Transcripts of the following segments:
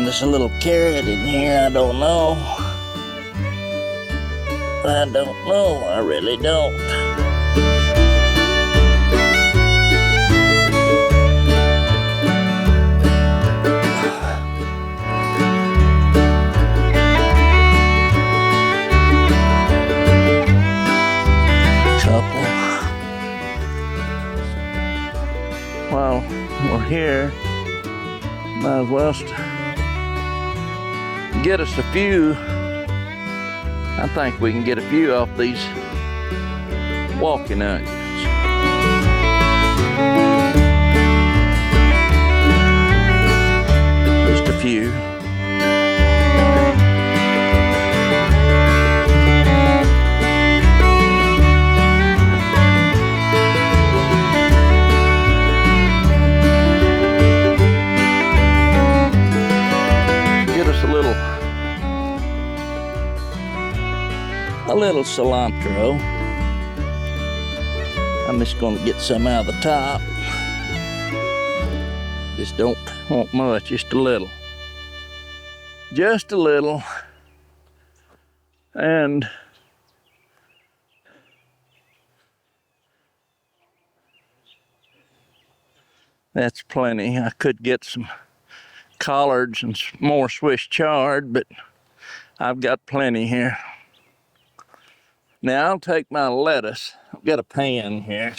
find us a little carrot in here. I don't know. I really don't. Couple. Well, we're here. Might as well get us a few. I think we can get a few off these walking onions. Just a few. A little cilantro. I'm just going to get some out of the top. Just don't want much, just a little. Just a little. And that's plenty. I could get some collards and more Swiss chard, but I've got plenty here. Now I'll take my lettuce. I've got a pan here.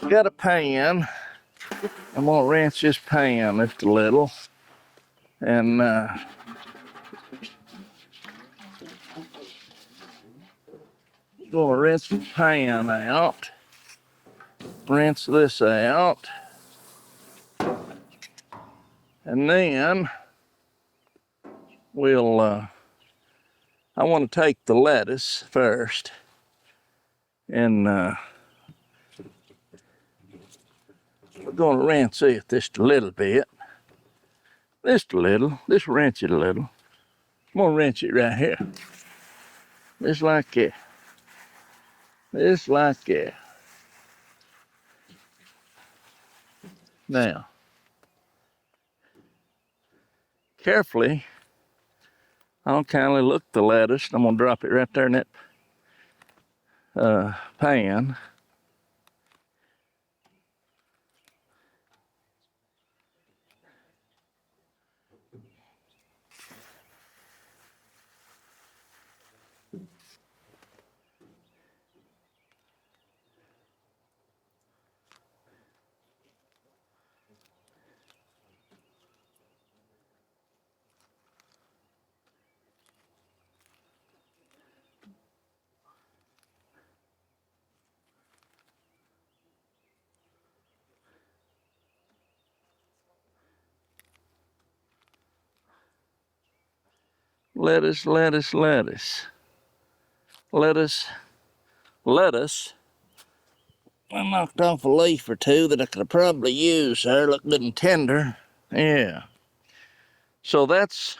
Got a pan. I'm gonna rinse this pan just a little. And gonna rinse the pan out. Rinse this out. And then we'll I want to take the lettuce first, and we're going to rinse it just a little bit. Just a little. Just rinse it a little. I'm going to rinse it right here. Just like that. Just like that. Now, carefully, I'll kindly look the lettuce. I'm going to drop it right there in that pan. Lettuce, lettuce, lettuce. Lettuce, lettuce. I knocked off a leaf or two that I could probably use there. Look good and tender. Yeah. So that's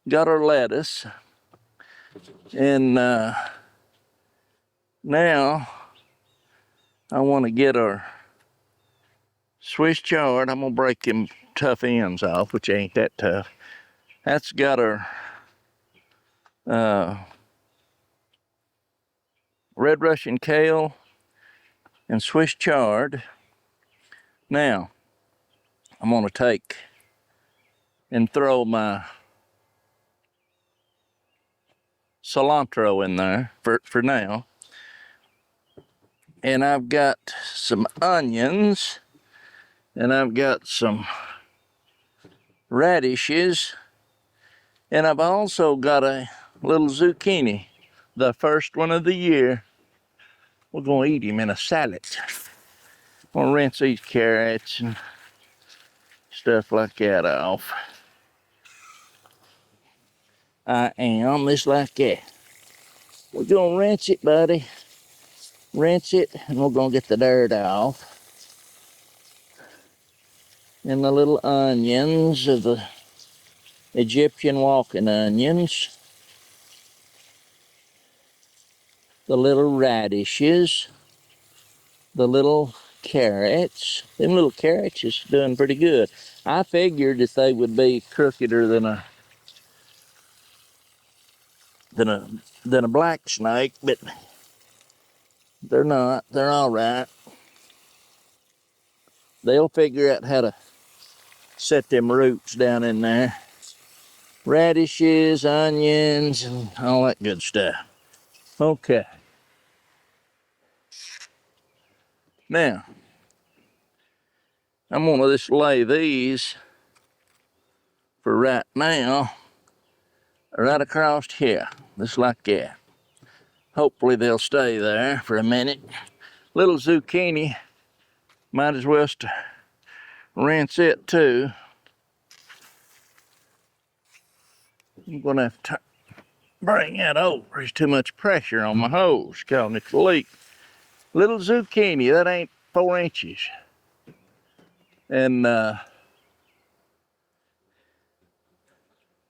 got our lettuce. And now I want to get our Swiss chard. I'm going to break them tough ends off, which ain't that tough. That's got our red Russian kale and Swiss chard. Now, I'm going to take and throw my cilantro in there for now. And I've got some onions, and I've got some radishes, and I've also got a little zucchini, the first one of the year. We're going to eat him in a salad. I'm going to rinse these carrots and stuff like that off. I am, just like that. We're going to rinse it, buddy. Rinse it, and we're going to get the dirt off. And the little onions of the Egyptian walking onions. The little radishes. The little carrots. Them little carrots is doing pretty good. I figured that they would be crookeder than a black snake, but they're not. They're all right. They'll figure out how to set them roots down in there. Radishes, onions, and all that good stuff. Okay. Now, I'm gonna just lay these for right now, right across here, just like that. Hopefully they'll stay there for a minute. Little zucchini, might as well rinse it too. I'm gonna have to bring that over. There's too much pressure on my hose, causing it to leak. Little zucchini, that ain't 4 inches. And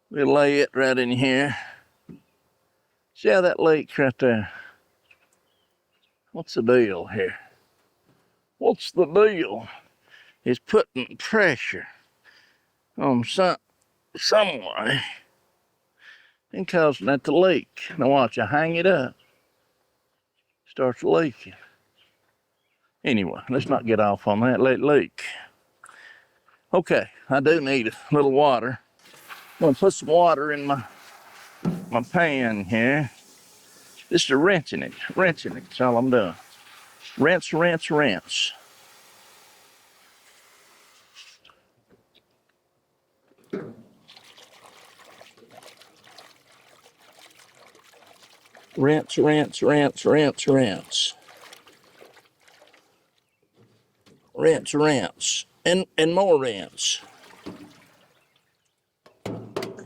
we'll lay it right in here. See how that leaks right there? What's the deal here? What's the deal? It's putting pressure on some way and causing that to leak. Now watch, I hang it up, starts leaking. Anyway, let's not get off on that, let it leak. Okay, I do need a little water. I'm gonna put some water in my pan here. Just rinsing it, that's all I'm doing. Rinse, rinse, rinse. Rinse, rinse, rinse, rinse, rinse. Rinse, rinse, and more rinse.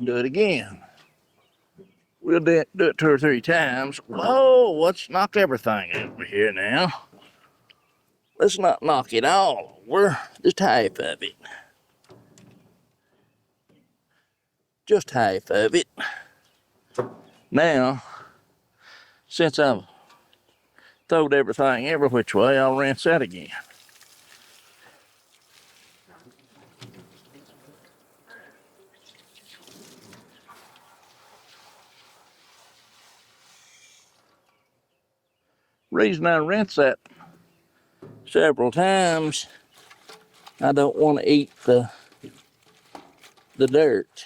Do it again. We'll do it 2 or 3 times. Whoa, let's knock everything over here now. Let's not knock it all over, just half of it. Just half of it. Now, since I've throwed everything every which way, I'll rinse that again. Reason I rinse that several times, I don't want to eat the dirt.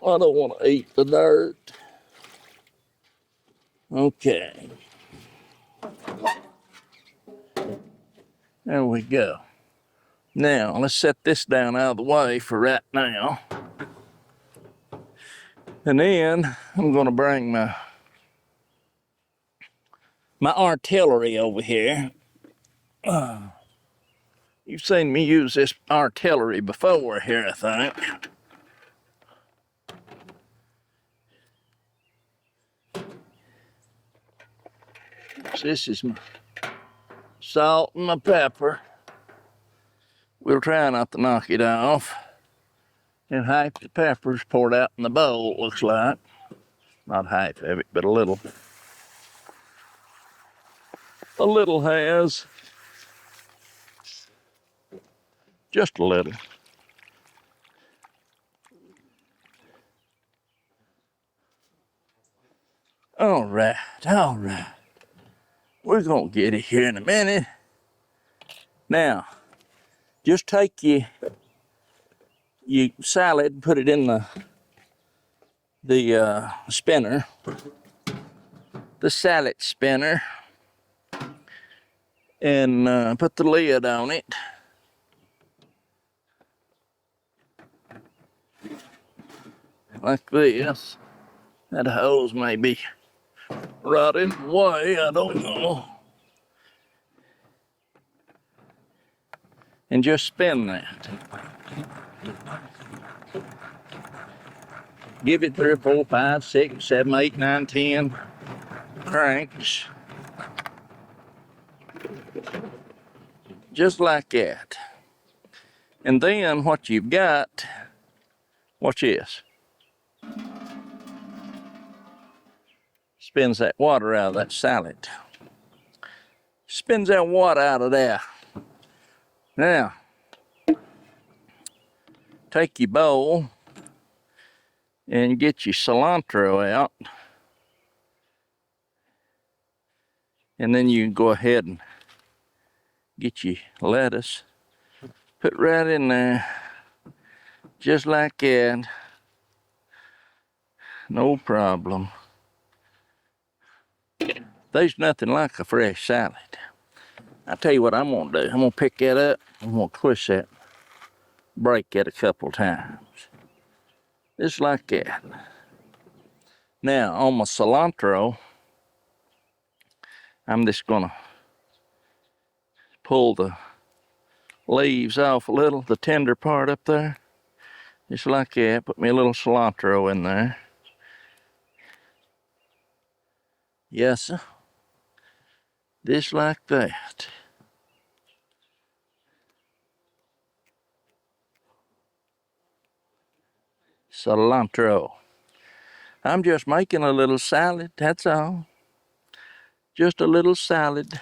I don't want to eat the dirt. Okay. There we go. Now, let's set this down out of the way for right now. And then I'm going to bring my artillery over here. You've seen me use this artillery before here, I think. So this is my salt and my pepper. We'll try not to knock it off. And half the pepper's poured out in the bowl, it looks like. Not half of it, but a little. A little has. Just a little. All right, all right. We're gonna get it here in a minute. Now, just take your salad and put it in the spinner, the salad spinner, and put the lid on it. Like this. That hose may be rotted away, I don't know. And just spin that. Give it 3 or 4, 5, 6, 7, 8, 9, 10 cranks. Just like that. And then what you've got, watch this. Spins that water out of that salad. Spins that water out of there. Now, take your bowl and get your cilantro out. And then you can go ahead and get your lettuce. Put right in there, just like that. No problem. There's nothing like a fresh salad. I'll tell you what I'm gonna do. I'm gonna pick that up. I'm gonna twist that, break it a couple times. Just like that. Now, on my cilantro, I'm just gonna pull the leaves off a little, the tender part up there. Just like that. Put me a little cilantro in there. Yes, sir. Just like that. Cilantro. I'm just making a little salad, that's all. Just a little salad.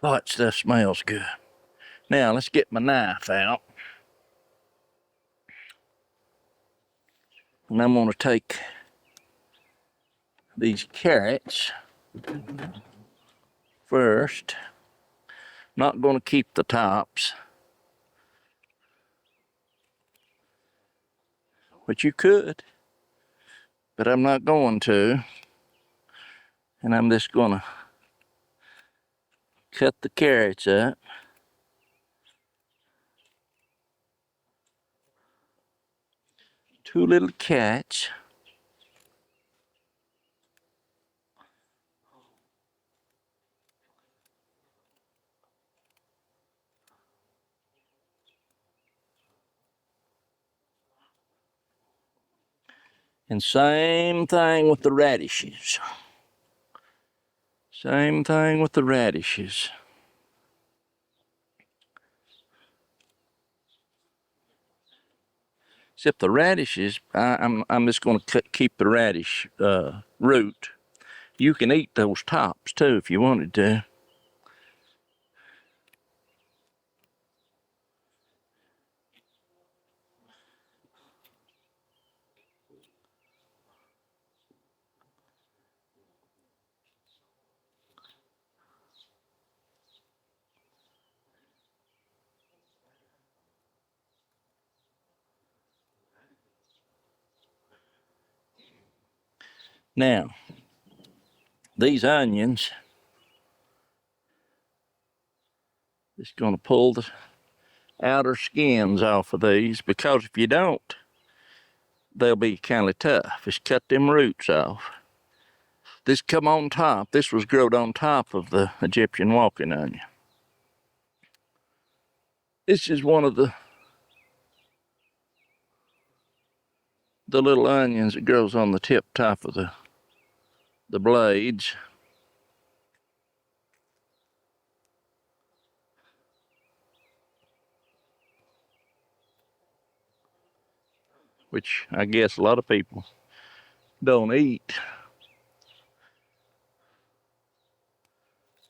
Oh, that stuff smells good. Now, let's get my knife out. And I'm gonna take these carrots first. Not gonna keep the tops, which you could, but I'm not going to. And I'm just gonna cut the carrots up. Two little cats. And same thing with the radishes. Same thing with the radishes. Except the radishes, I'm just going to keep the radish root. You can eat those tops too if you wanted to. Now, these onions, just going to pull the outer skins off of these, because if you don't, they'll be kind of tough. Just cut them roots off. This come on top. This was growed on top of the Egyptian walking onion. This is one of the little onions that grows on the tip top of the blades. Which I guess a lot of people don't eat.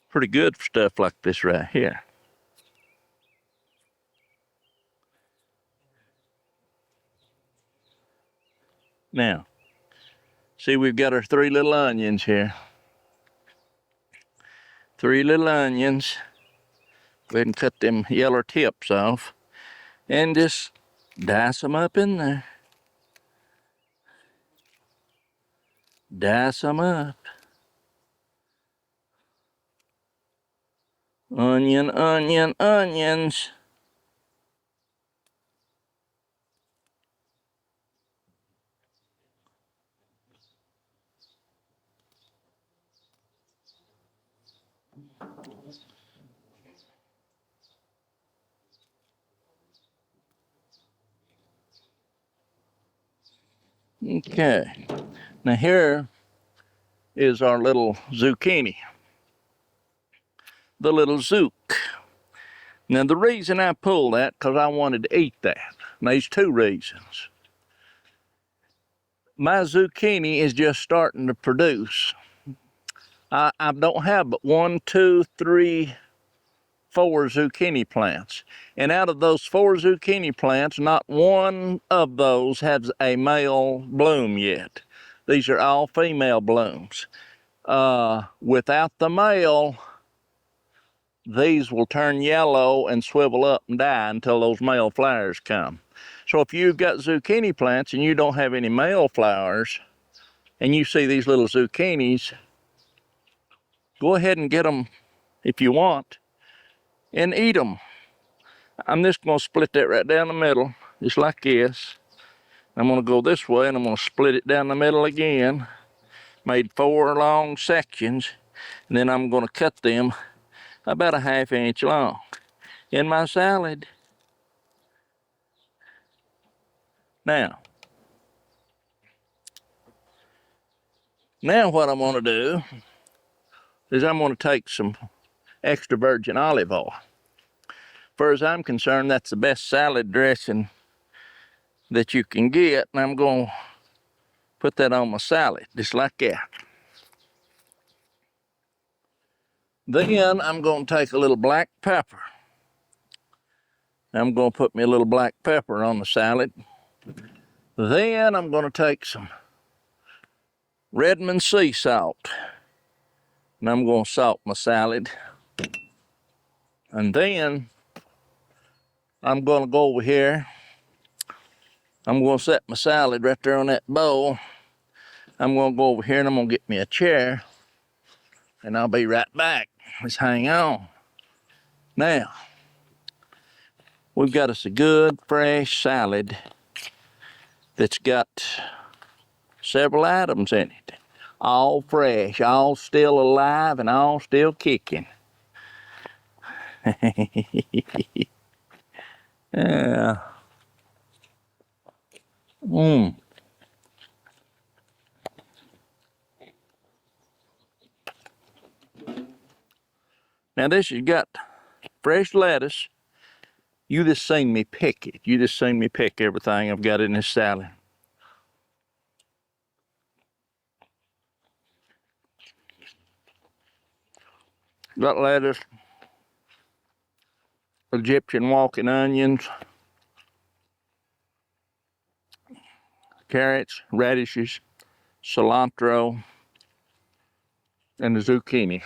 Pretty good for stuff like this right here. Now, see, we've got our 3 little onions here. 3 little onions. Go ahead and cut them yellow tips off and just dice them up in there. Dice them up. Onion, onion, onions. Okay, now here is our little zucchini. The little zook. Now the reason I pulled that, because I wanted to eat that. And there's 2 reasons. my zucchini is just starting to produce. I don't have but 1, 2, 3, 4 zucchini plants. And out of those 4 zucchini plants, not one of those has a male bloom yet. These are all female blooms. Without the male, these will turn yellow and swivel up and die until those male flowers come. So if you've got zucchini plants and you don't have any male flowers, and you see these little zucchinis, go ahead and get them if you want and eat them. I'm just going to split that right down the middle, just like this. I'm going to go this way and I'm going to split it down the middle again. Made 4 long sections, and then I'm going to cut them about a 1/2 inch long in my salad. Now what I'm going to do is I'm going to take some extra virgin olive oil. Far as I'm concerned, that's the best salad dressing that you can get, and I'm going to put that on my salad, just like that. Then I'm going to take a little black pepper. I'm going to put me a little black pepper on the salad. Then I'm going to take some Redmond sea salt, and I'm going to salt my salad. And then I'm going to go over here. I'm going to set my salad right there on that bowl. I'm going to go over here and I'm going to get me a chair, and I'll be right back. Just hang on. Now, we've got us a good fresh salad that's got several items in it. All fresh, all still alive, and all still kicking. Yeah. Now this has got fresh lettuce. You just seen me pick it. You just seen me pick everything I've got in this salad. Got lettuce, Egyptian walking onions, carrots, radishes, cilantro, and the zucchini.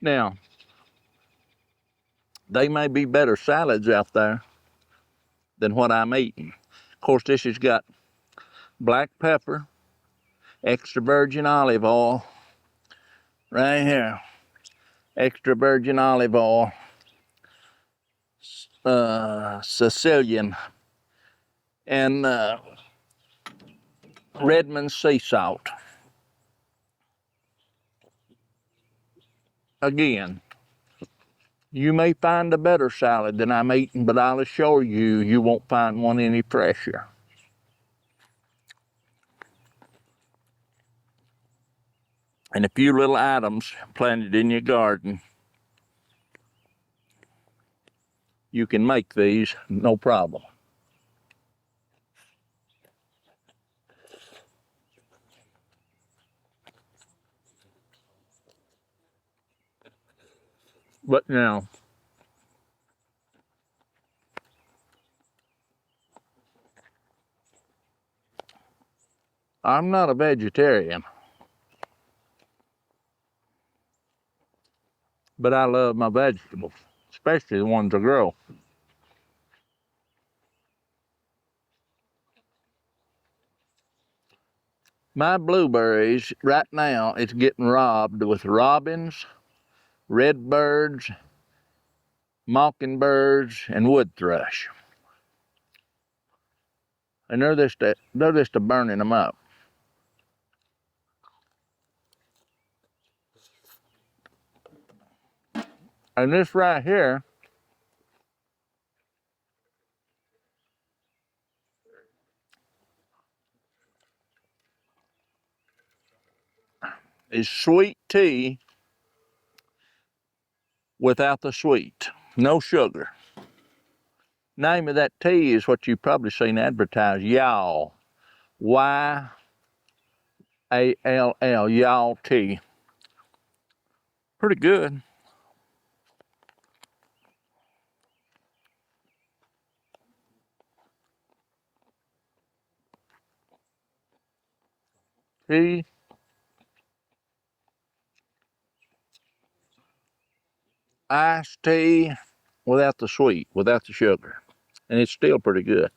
Now, they may be better salads out there than what I'm eating. Of course, this has got black pepper, extra virgin olive oil, right here, extra virgin olive oil, Sicilian, and Redmond sea salt. Again, you may find a better salad than I'm eating, but I'll assure you, you won't find one any fresher. And a few little items planted in your garden, you can make these no problem. But now, I'm not a vegetarian, but I love my vegetables, especially the ones I grow. My blueberries right now, it's getting robbed with robins, redbirds, mockingbirds, and wood thrush. And they're just burning them up. And this right here, is sweet tea without the sweet. No sugar. Name of that tea is what you've probably seen advertised, y'all. Y-A-L-L, y'all tea. Pretty good. Tea, iced tea without the sweet, without the sugar. And it's still pretty good.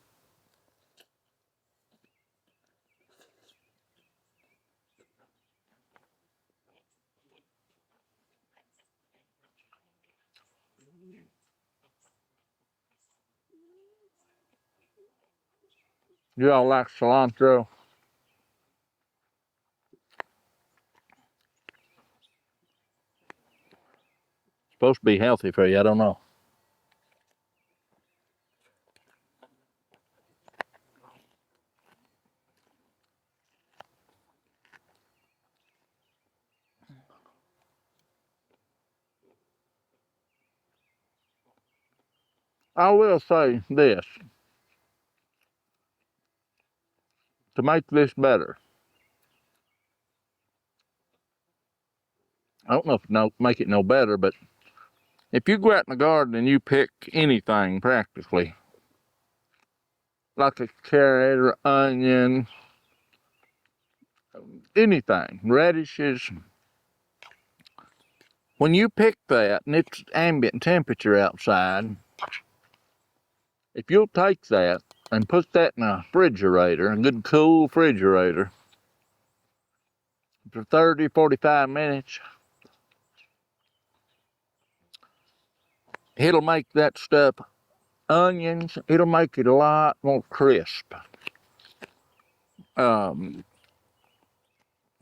You all like cilantro? Supposed to be healthy for you, I don't know. I will say this, to make this better. I don't know if it'll make it no better, but if you go out in the garden and you pick anything practically, like a carrot or onion, anything, radishes, when you pick that and it's ambient temperature outside, if you'll take that and put that in a refrigerator, a good cool refrigerator, for 30, 45 minutes, it'll make that stuff, onions, it'll make it a lot more crisp when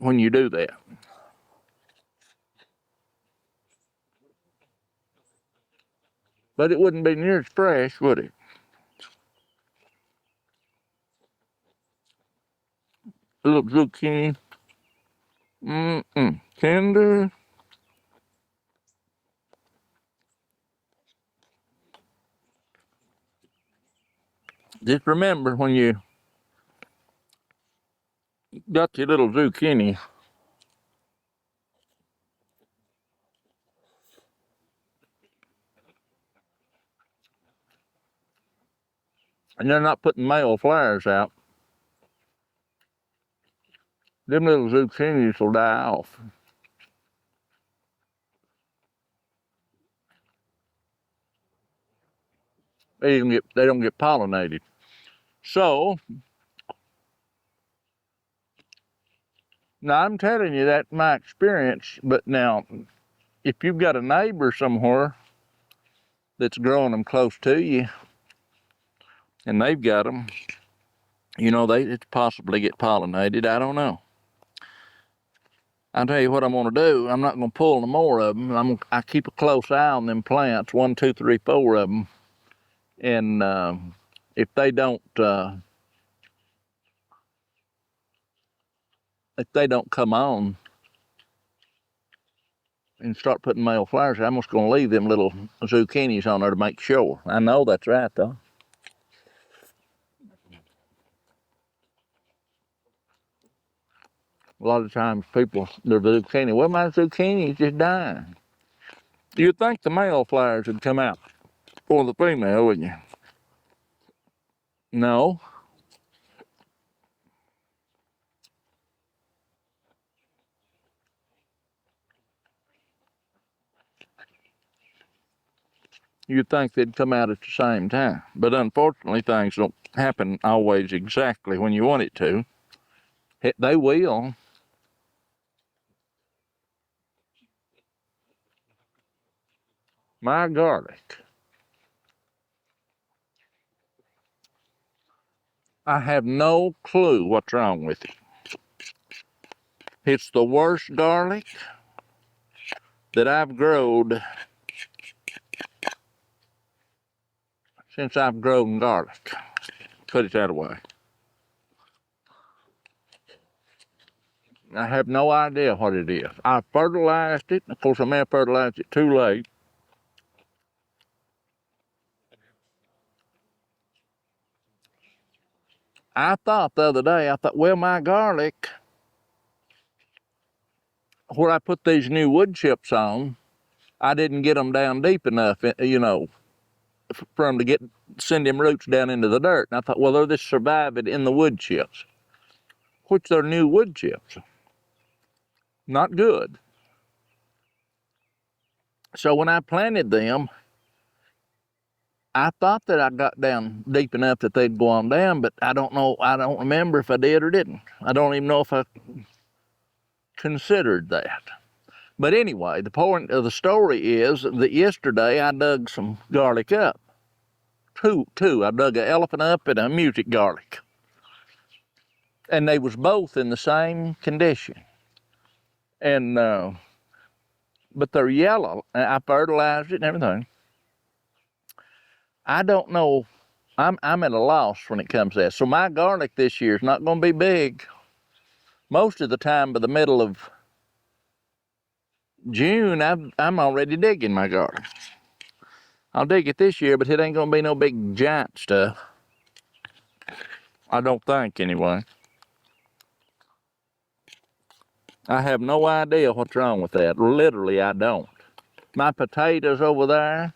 you do that. But it wouldn't be near as fresh, would it? A little zucchini. Tender. Just remember when you got your little zucchini, and they're not putting male flowers out, them little zucchinis will die off. They don't get pollinated. So now I'm telling you that's my experience, but now if you've got a neighbor somewhere that's growing them close to you and they've got them, you know, it's possibly get pollinated. I don't know. I'll tell you what I'm gonna do. I'm not gonna pull no more of them. I keep a close eye on them plants, 1, 2, 3, 4 of them, and if they don't come on and start putting male flowers, I'm just gonna leave them little zucchinis on there to make sure. I know that's right though. A lot of times people, their zucchini, well, my zucchini's just dying. You'd think the male flowers would come out for the female, wouldn't you? No. You'd think they'd come out at the same time. But unfortunately, things don't happen always exactly when you want it to. They will. My garlic. I have no clue what's wrong with it. It's the worst garlic that I've growed since I've grown garlic. Put it that way. I have no idea what it is. I fertilized it. Of course, I may have fertilized it too late. I thought the other day, well, my garlic, where I put these new wood chips on, I didn't get them down deep enough, you know, for them to send them roots down into the dirt. And I thought, well, they'll just survive it in the wood chips, which they're new wood chips. Not good. So when I planted them, I thought that I got down deep enough that they'd go on down, but I don't know. I don't remember if I did or didn't. I don't even know if I considered that. But anyway, the point of the story is that yesterday I dug some garlic up. Two. I dug an elephant up and a music garlic. And they was both in the same condition. And, but they're yellow. I fertilized it and everything. I don't know. I'm at a loss when it comes to that. So my garlic this year is not going to be big. Most of the time by the middle of June, I'm already digging my garlic. I'll dig it this year, but it ain't going to be no big giant stuff. I don't think, anyway. I have no idea what's wrong with that. Literally, I don't. My potatoes over there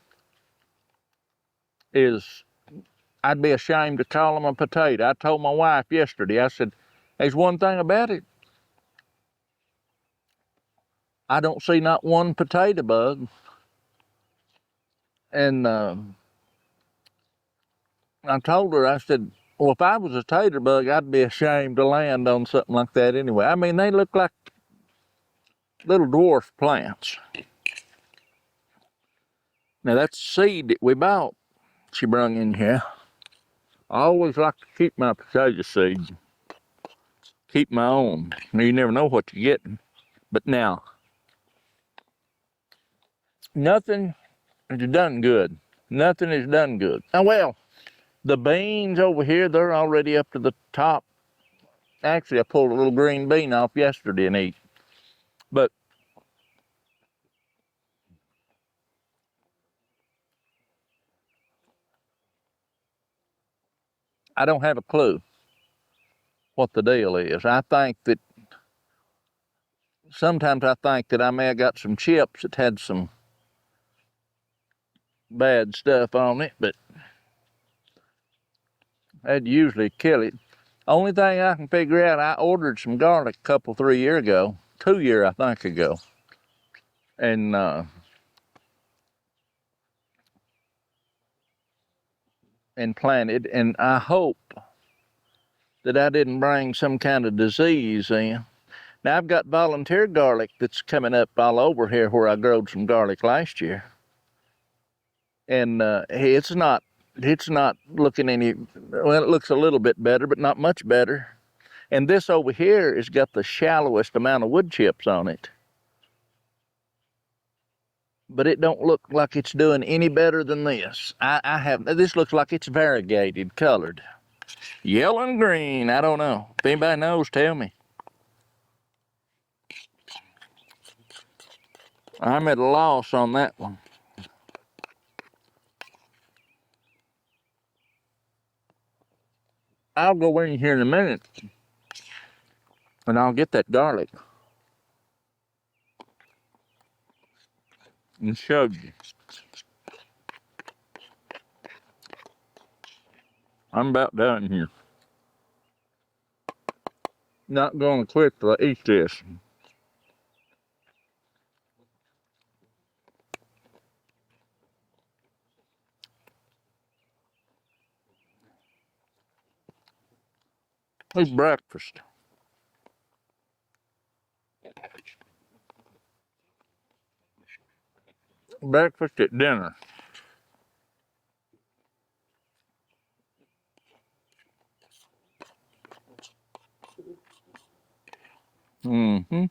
I'd be ashamed to call them a potato. I told my wife yesterday, I said, there's one thing about it. I don't see not one potato bug. And I told her, I said, well, if I was a tater bug, I'd be ashamed to land on something like that anyway. I mean, they look like little dwarf plants. Now, that's seed that we bought, she brung in here. I always like to keep my potato seed. Keep my own. You never know what you're getting. But now, nothing is done good. Nothing is done good. Oh, well, the beans over here, they're already up to the top. Actually, I pulled a little green bean off yesterday and ate. But I don't have a clue what the deal is. Sometimes I think that I may have got some chips that had some bad stuff on it, but that'd usually kill it. Only thing I can figure out, I ordered some garlic a couple, 3 years ago, 2 years I think ago, and planted, and I hope that I didn't bring some kind of disease in. Now I've got volunteer garlic that's coming up all over here where I growed some garlic last year, and it's not looking any. Well, it looks a little bit better, but not much better. And this over here has got the shallowest amount of wood chips on it. But it don't look like it's doing any better than this. This looks like it's variegated, colored. Yellow and green, I don't know. If anybody knows, tell me. I'm at a loss on that one. I'll go in here in a minute and I'll get that garlic and show you. I'm about done here. Not going to quit till I eat this. It's breakfast. Breakfast at dinner. Mm-hmm.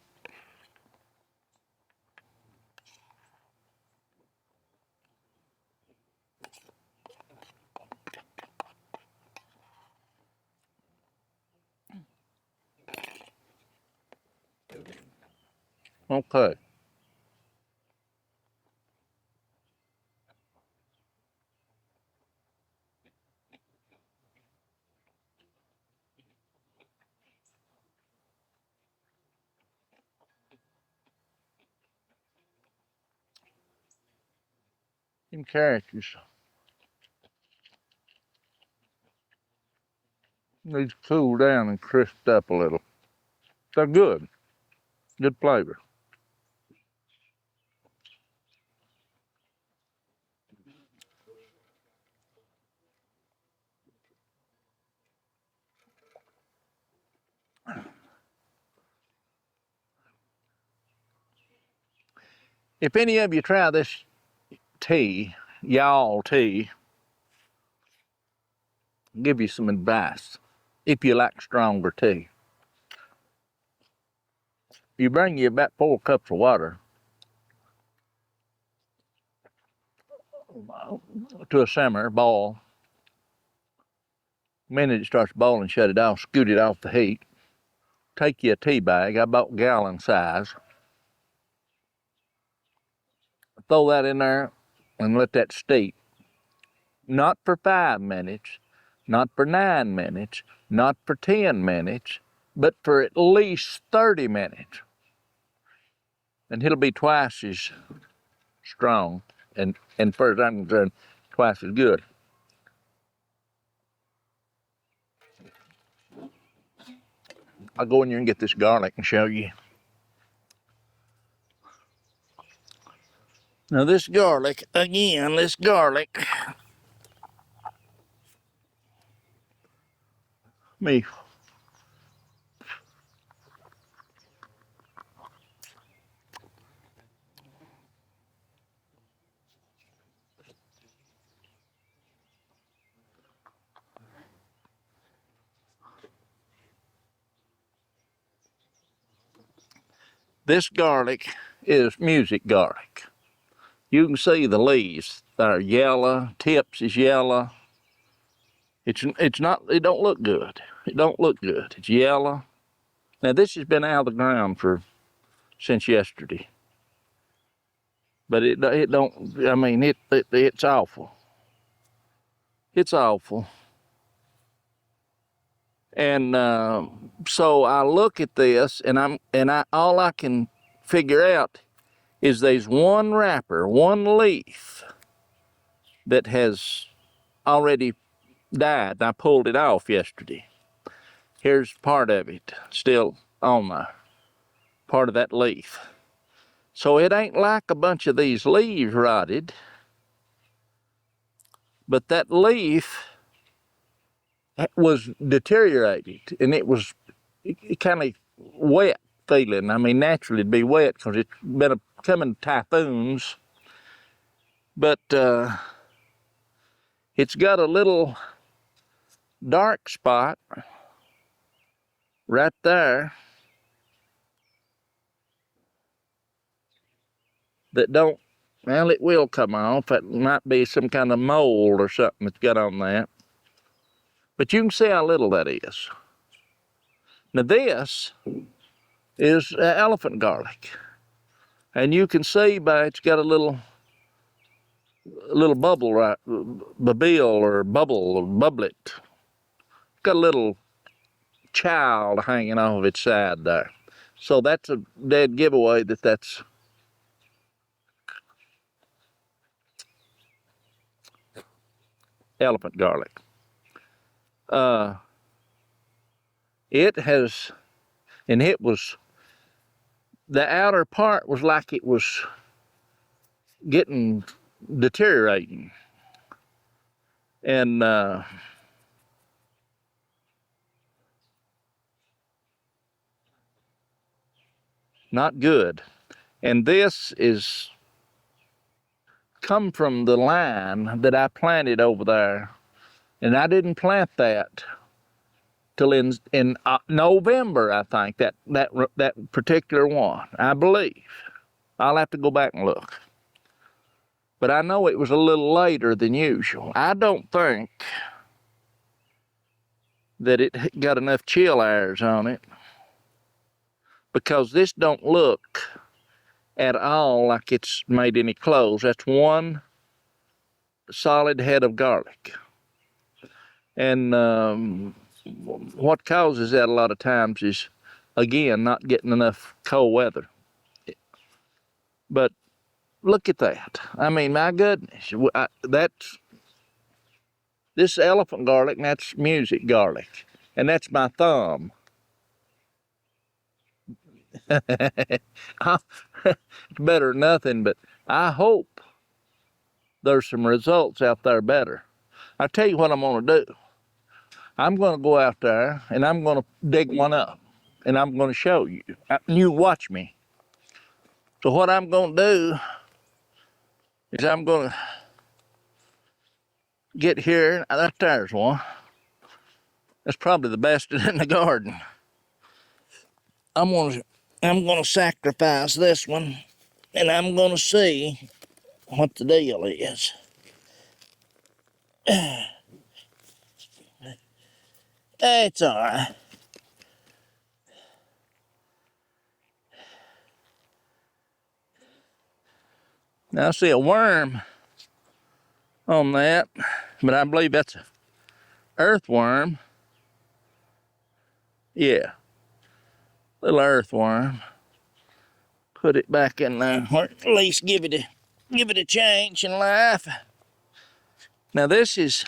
Okay. Them carrots need to cool down and crisp up a little. They're good. Good flavor. If any of you try this tea, y'all tea, I'll give you some advice. If you like stronger tea, you bring you about 4 cups of water to a simmer, boil. The minute it starts boiling, shut it off, scoot it off the heat. Take you a tea bag, I bought gallon size. Throw that in there and let that steep. Not for 5 minutes, not for 9 minutes, not for 10 minutes, but for at least 30 minutes. And it'll be twice as strong and far as I'm concerned, twice as good. I'll go in here and get this garlic and show you. Now this garlic, again, me. This garlic is music garlic. You can see the leaves. They're yellow, tips is yellow. It's not, it don't look good. It don't look good. It's yellow. Now this has been out of the ground since yesterday. But it don't, I mean, it's awful. It's awful. And so I look at this and all I can figure out is there's one wrapper, one leaf that has already died. I pulled it off yesterday. Here's part of it still on there, part of that leaf. So it ain't like a bunch of these leaves rotted, but that leaf was deteriorated and it was kind of wet feeling. I mean, naturally it'd be wet because it's been coming typhoons, but it's got a little dark spot right there that don't, well, it will come off. It might be some kind of mold or something that's got on that. But you can see how little that is. Now this is elephant garlic. And you can see by it's got a little bubble right, babille or bubble or bubblet. It's got a little child hanging off of its side there. So that's a dead giveaway that that's elephant garlic. It has, and it was, the outer part was like it was getting deteriorating. And not good. And this is come from the line that I planted over there. And I didn't plant that till in November, I think, that particular one, I believe. I'll have to go back and look. But I know it was a little later than usual. I don't think that it got enough chill airs on it because this don't look at all like it's made any clothes. That's one solid head of garlic. And what causes that a lot of times is, again, not getting enough cold weather. But look at that. I mean, my goodness, this elephant garlic, and that's music garlic. And that's my thumb. It's better than nothing, but I hope there's some results out there better. I tell you what I'm gonna do. I'm gonna go out there and I'm gonna dig one up and I'm gonna show you. You watch me. So what I'm gonna do is I'm gonna get here. There's one. That's probably the best in the garden. I'm gonna sacrifice this one and I'm gonna see what the deal is. It's all right. Now I see a worm on that, but I believe that's an earthworm. Yeah, little earthworm. Put it back in there, or at least give it a change in life. Now this is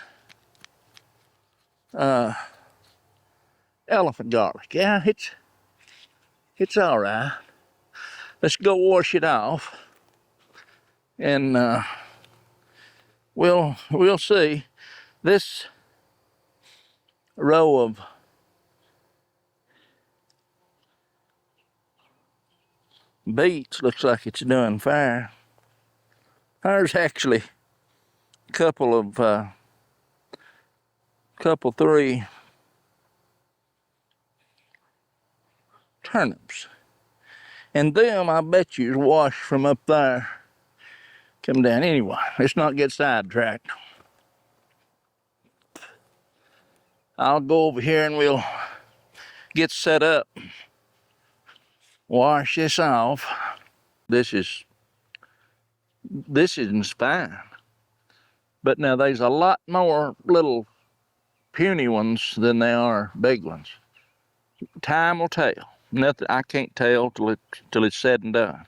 elephant garlic. Yeah, it's all right. Let's go wash it off, and we'll see. This row of beets looks like it's doing fine. There's actually a three turnips. And them, I bet you, is washed from up there. Come down. Anyway, let's not get sidetracked. I'll go over here and we'll get set up. Wash this off. This isn't fine. But now there's a lot more little puny ones than there are big ones. Time will tell. Nothing, I can't tell till it's said and done.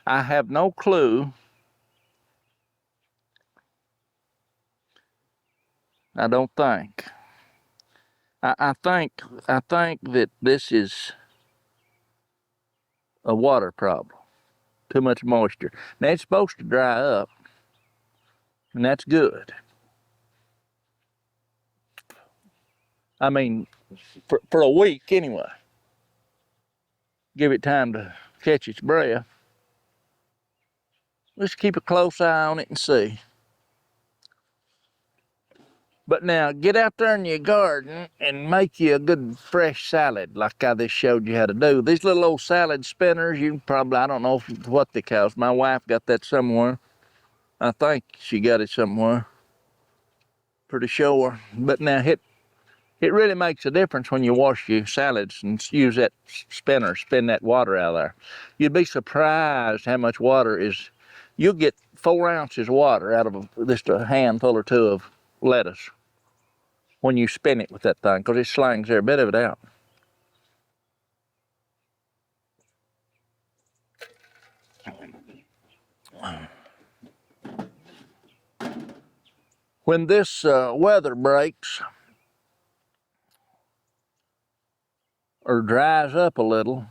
I have no clue. I don't think. I think that this is a water problem. Too much moisture. Now it's supposed to dry up, and that's good. I mean, for a week anyway. Give it time to catch its breath. Let's keep a close eye on it and see. But now, get out there in your garden and make you a good fresh salad like I just showed you how to do. These little old salad spinners, you probably, I don't know what they cost. My wife got that somewhere. I think she got it somewhere. Pretty sure. But now, it really makes a difference when you wash your salads and use that spinner, spin that water out of there. You'd be surprised how much water is. You'll get 4 ounces of water out of just a handful or two of lettuce when you spin it with that thing, because it slings every bit of it out. When this weather breaks or dries up a little,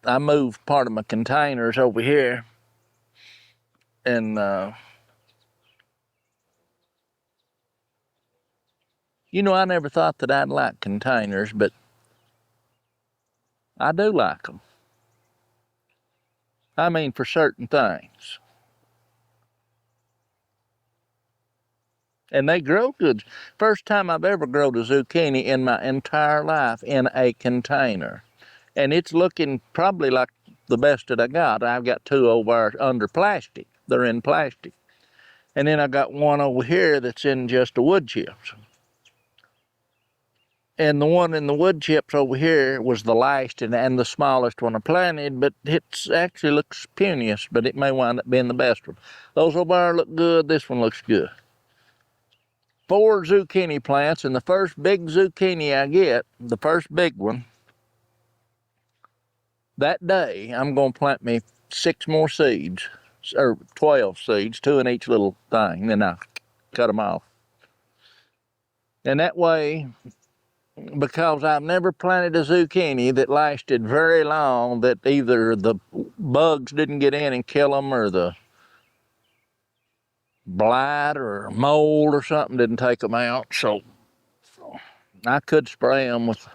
I moved part of my containers over here, and I never thought that I'd like containers, but I do like them. I mean, for certain things. And they grow good. First time I've ever grown a zucchini in my entire life in a container. And it's looking probably like the best that I got. I've got 2 over under plastic. They're in plastic. And then I got one over here that's in just the wood chips. And the one in the wood chips over here was the last and the smallest one I planted, but it actually looks puniest, but it may wind up being the best one. Those over there look good. This one looks good. 4 zucchini plants, and the first big zucchini I get, the first big one, that day I'm going to plant me 6 more seeds, or 12 seeds, 2 in each little thing, then I cut them off. And that way, because I've never planted a zucchini that lasted very long, that either the bugs didn't get in and kill them, or the blight or mold or something didn't take them out. So I could spray them with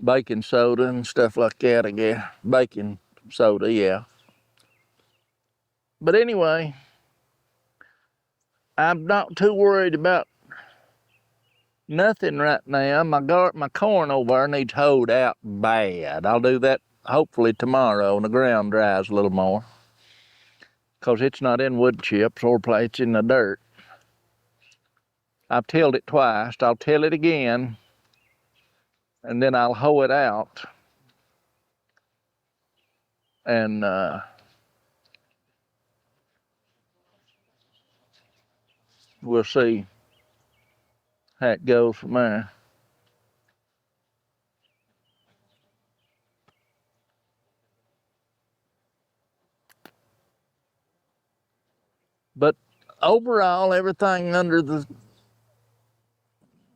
baking soda and stuff like that, I guess. Baking soda, yeah. But anyway, I'm not too worried about nothing right now. My corn over there needs hoed out bad. I'll do that hopefully tomorrow when the ground dries a little more, because it's not in wood chips or it's in the dirt. I've tilled it twice. I'll till it again, and then I'll hoe it out, and we'll see how it goes from there. But overall, everything under the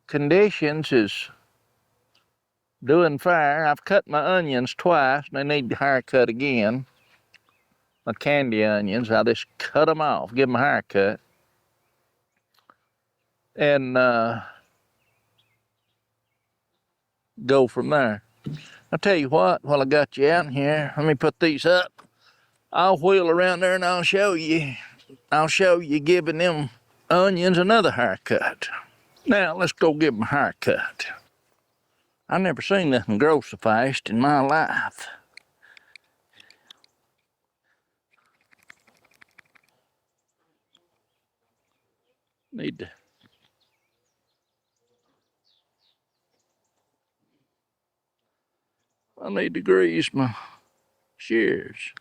conditions is doing fine. I've cut my onions twice, and they need a haircut again. My candy onions, I just cut them off, give them a haircut. And go from there. I'll tell you what, while I got you out here, let me put these up. I'll wheel around there and I'll show you giving them onions another haircut. Now, let's go give them a haircut. I've never seen nothing grow so fast in my life. I need to grease my shears.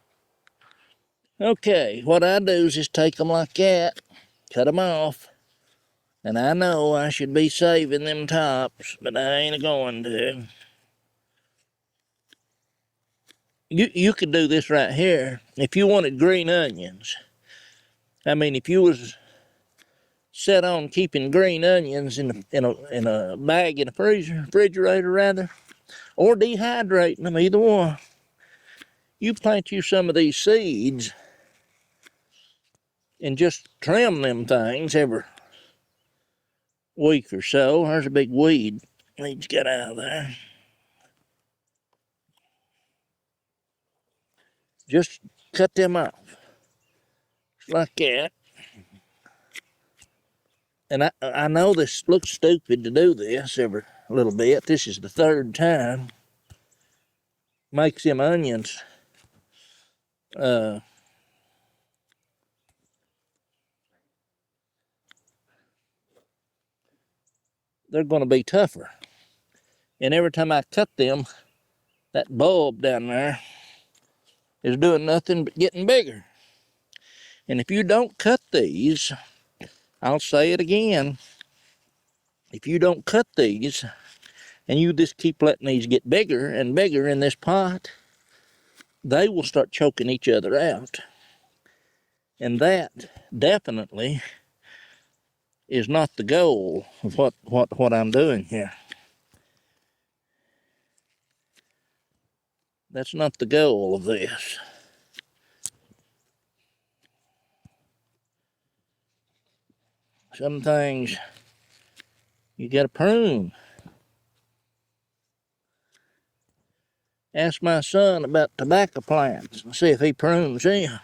Okay, what I do is just take them like that, cut them off, and I know I should be saving them tops, but I ain't going to. You could do this right here if you wanted green onions. I mean, if you was set on keeping green onions in a bag in a refrigerator rather, or dehydrating them, either one. You plant you some of these seeds and just trim them things every week or so. There's a big weed needs to get out of there. Just cut them off like that. And I know this looks stupid to do this every little bit. This is the 3rd time. Makes them onions they're going to be tougher. And every time I cut them, that bulb down there is doing nothing but getting bigger. And if you don't cut these, I'll say it again, if you don't cut these and you just keep letting these get bigger and bigger in this pot, they will start choking each other out. And that definitely is not the goal of what I'm doing here. That's not the goal of this. Some things you gotta prune. Ask my son about tobacco plants and see if he prunes them.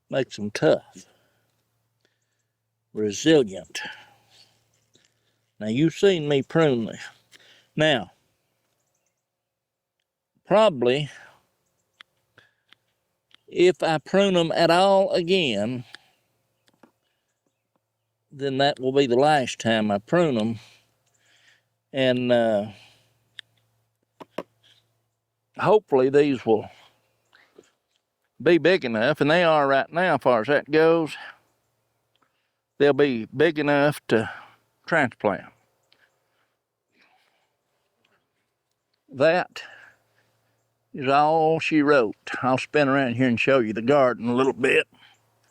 Makes them tough, resilient. Now you've seen me prune this. Now, probably if I prune them at all again, then that will be the last time I prune them. And hopefully these will be big enough, and they are right now as far as that goes. They'll be big enough to transplant. That is all she wrote. I'll spin around here and show you the garden a little bit.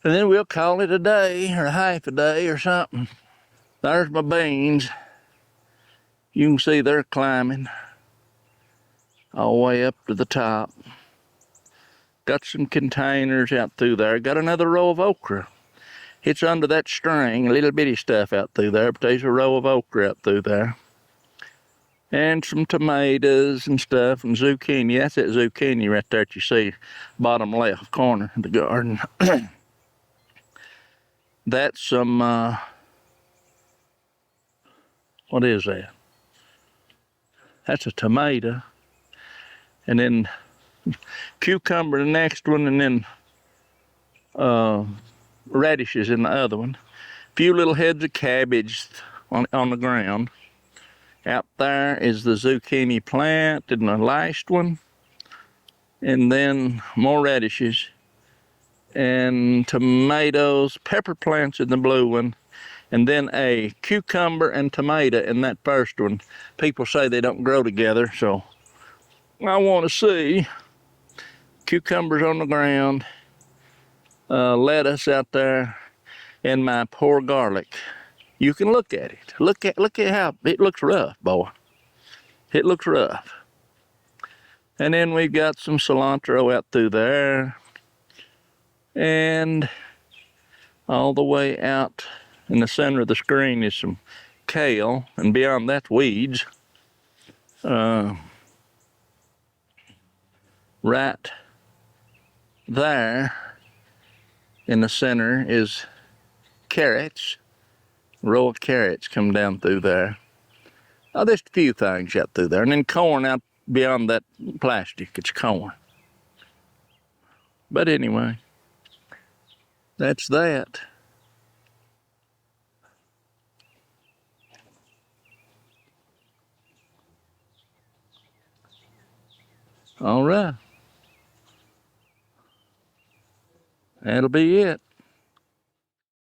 And then we'll call it a day or half a day or something. There's my beans. You can see they're climbing all the way up to the top. Got some containers out through there. Got another row of okra. It's under that string, little bitty stuff out through there, but there's a row of okra out through there. And some tomatoes and stuff, and zucchini. That's that zucchini right there that you see, bottom left corner of the garden. That's some, what is that? That's a tomato. And then cucumber, the next one, and then radishes in the other one. A few little heads of cabbage on the ground. Out there is the zucchini plant in the last one. And then more radishes. And tomatoes, pepper plants in the blue one. And then a cucumber and tomato in that first one. People say they don't grow together, so I want to see cucumbers on the ground, lettuce out there, and my poor garlic. You can look at it. Look at how it looks rough, boy. It looks rough. And then we've got some cilantro out through there. And all the way out in the center of the screen is some kale, and beyond that, weeds. Right there in the center is carrots. A row of carrots come down through there. Oh, there's a few things out through there. And then corn out beyond that plastic. It's corn. But anyway, that's that. All right. That'll be it.